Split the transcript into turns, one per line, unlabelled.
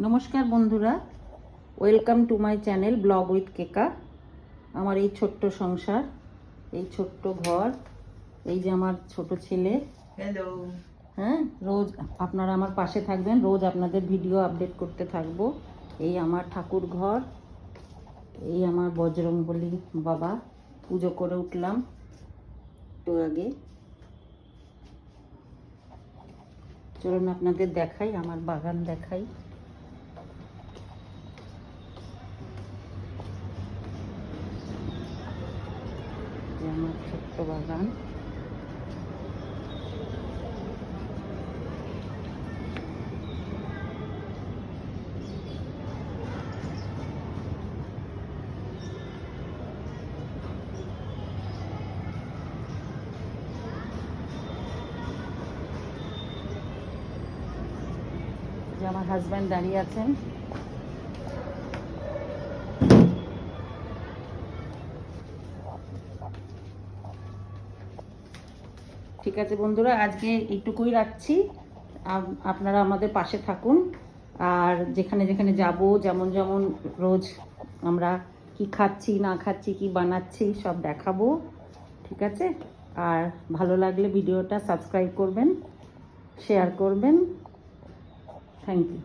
নমস্কার বন্ধুরা, welcome to my channel blog with Keka. আমার এই ছোট্ট সংসার, এই ছোট্ট ঘর, এই যে আমার ছোট ছেলে।
হ্যালো।
হ্যাঁ, রোজ আপনারা আমার পাশে থাকবেন, রোজ আপনাদের ভিডিও আপডেট করতে থাকবো। এই আমার ঠাকুর ঘর, এই আমার বজরংবলী বাবা, পুজো করে উঠলাম একটু আগে। চলুন আপনাদের দেখাই, আমার বাগান দেখাই। আমার ছোট্ট বাগান, যে আমার হাজব্যান্ড দাঁড়িয়ে আছেন। ঠিক আছে বন্ধুরা, আজকে এইটুকুই রাখছি। আপনারা আমাদের পাশে থাকুন, আর যেখানে যেখানে যাব, যেমন যেমন রোজ আমরা কি খাচ্ছি না খাচ্ছি, কি বানাচ্ছি সব দেখাবো। ঠিক আছে? আর ভালো লাগলে ভিডিওটা সাবস্ক্রাইব করবেন, শেয়ার করবেন। Thank you.